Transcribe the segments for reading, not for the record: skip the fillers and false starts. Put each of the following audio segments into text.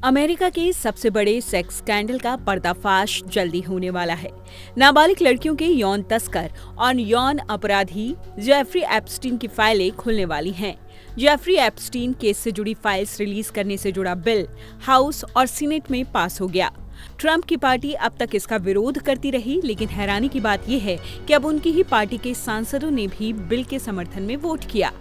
America के सबसे बड़े सेक्स स्कैंडल का पर्दाफाश जल्दी होने वाला है। नाबालिग लड़कियों के यौन तस्कर और यौन अपराधी जेफरी एप्स्टीन की फाइलें खुलने वाली हैं। जेफरी एप्स्टीन केस से जुड़ी फाइल्स रिलीज करने से जुड़ा बिल हाउस और सीनेट में पास हो गया। ट्रंप की पार्टी अब तक इसका विरोध करती रही, लेकिन हैरानी की बात यह है कि अब उनकी ही पार्टी के सांसदों ने भी बिल के समर्थन में वोट किया।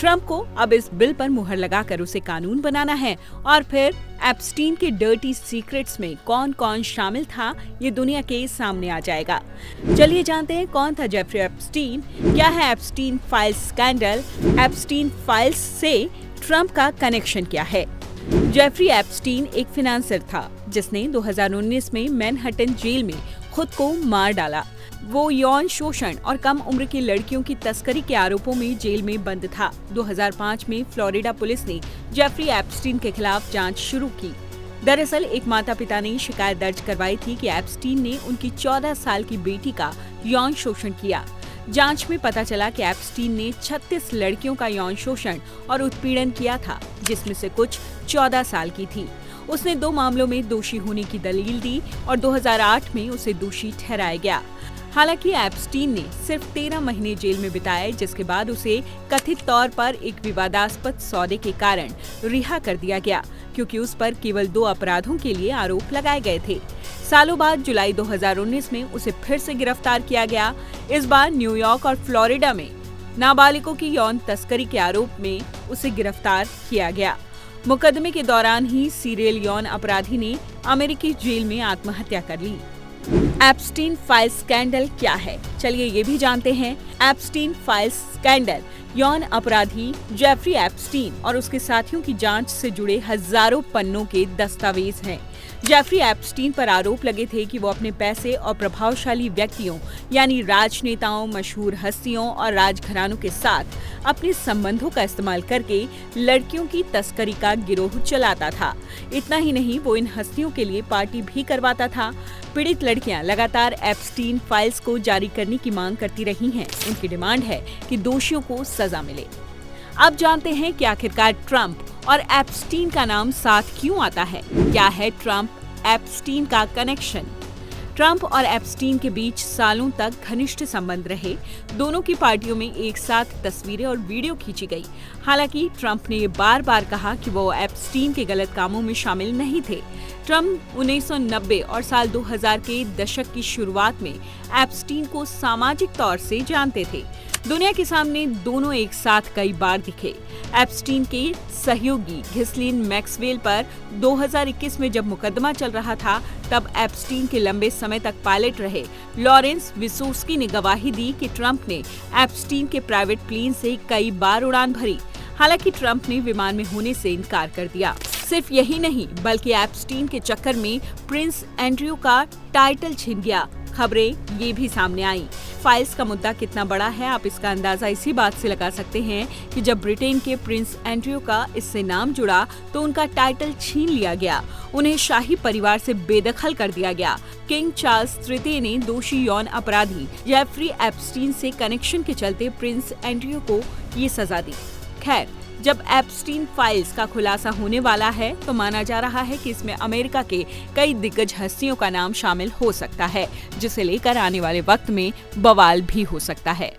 ट्रंप को अब इस बिल पर मुहर लगाकर उसे कानून बनाना है और फिर एप्स्टीन के डर्टी सीक्रेट्स में कौन कौन शामिल था, ये दुनिया के सामने आ जाएगा। चलिए जानते हैं कौन था जेफरी एप्स्टीन, क्या है Epstein files scandal, Epstein files से ट्रंप का कनेक्शन क्या है। जेफरी एप्स्टीन एक फिनांसर था जिसने 2019 में मैनहट्टन जेल में खुद को मार डाला। वो यौन शोषण और कम उम्र की लड़कियों की तस्करी के आरोपों में जेल में बंद था। 2005 में फ्लोरिडा पुलिस ने जेफरी एप्स्टीन के खिलाफ जांच शुरू की। दरअसल एक माता पिता ने शिकायत दर्ज करवाई थी कि एप्स्टीन ने उनकी 14 साल की बेटी का यौन शोषण किया। जांच में पता चला कि एप्स्टीन ने 36 लड़कियों का यौन शोषण और उत्पीड़न किया था, जिसमें से कुछ 14 साल की थी। उसने 2 मामलों में दोषी होने की दलील दी और 2008 में उसे दोषी ठहराया गया। हालांकि एप्स्टीन ने सिर्फ 13 महीने जेल में बिताए, जिसके बाद उसे कथित तौर पर एक विवादास्पद सौदे के कारण रिहा कर दिया गया, क्योंकि उस पर केवल 2 अपराधों के लिए आरोप लगाए गए थे। सालों बाद जुलाई 2019 में उसे फिर से गिरफ्तार किया गया। इस बार न्यूयॉर्क और फ्लोरिडा में नाबालिगों की यौन तस्करी के आरोप में उसे गिरफ्तार किया गया। मुकदमे के दौरान ही सीरियल यौन अपराधी ने अमेरिकी जेल में आत्महत्या कर ली। एप्स्टीन फाइल्स स्कैंडल क्या है, चलिए ये भी जानते हैं। एप्स्टीन फाइल्स स्कैंडल यौन अपराधी जेफरी एप्स्टीन और उसके साथियों की जांच से जुड़े हजारों पन्नों के दस्तावेज हैं। जेफरी एप्स्टीन पर आरोप लगे थे कि वो अपने पैसे और प्रभावशाली व्यक्तियों यानी राजनेताओं, मशहूर हस्तियों और राजघरानों के साथ अपने संबंधों का इस्तेमाल करके लड़कियों की तस्करी का गिरोह चलाता था। इतना ही नहीं, वो इन हस्तियों के लिए पार्टी भी करवाता था। पीड़ित लड़कियां लगातार एप्स्टीन फाइल्स को जारी करने की मांग करती रही हैं। उनकी डिमांड है कि दोषियों को सजा मिले। अब जानते हैं कि आखिरकार ट्रंप और एप्स्टीन का नाम साथ क्यों आता है। क्या है ट्रंप एप्स्टीन का कनेक्शन। ट्रंप और एप्स्टीन के बीच सालों तक घनिष्ठ संबंध रहे। दोनों की पार्टियों में एक साथ तस्वीरें और वीडियो खींची गई। हालांकि ट्रंप ने ये बार बार कहा कि वो एप्स्टीन के गलत कामों में शामिल नहीं थे। ट्रंप 1990 और साल 2000 के दशक की शुरुआत में एप्स्टीन को सामाजिक तौर से जानते थे। दुनिया के सामने दोनों एक साथ कई बार दिखे। एप्स्टीन के सहयोगी घिस्लीन मैक्सवेल पर 2021 में जब मुकदमा चल रहा था, तब एप्स्टीन के लंबे समय तक पायलट रहे लॉरेंस विसोस्की ने गवाही दी कि ट्रंप ने एप्स्टीन के प्राइवेट प्लेन से कई बार उड़ान भरी। हालांकि ट्रंप ने विमान में होने से इनकार कर दिया। सिर्फ यही नहीं, बल्कि एप्स्टीन के चक्कर में प्रिंस एंड्रयू का टाइटल छिन गया। खबरें ये भी सामने आई। फाइल्स का मुद्दा कितना बड़ा है, आप इसका अंदाजा इसी बात से लगा सकते हैं कि जब ब्रिटेन के प्रिंस एंड्रयू का इससे नाम जुड़ा तो उनका टाइटल छीन लिया गया। उन्हें शाही परिवार से बेदखल कर दिया गया। किंग चार्ल्स तृतीय ने दोषी यौन अपराधी जेफरी एप्स्टीन से कनेक्शन के चलते प्रिंस एंड्रयू को ये सजा दी। खैर, जब एप्स्टीन फाइल्स का खुलासा होने वाला है तो माना जा रहा है कि इसमें अमेरिका के कई दिग्गज हस्तियों का नाम शामिल हो सकता है, जिसे लेकर आने वाले वक्त में बवाल भी हो सकता है।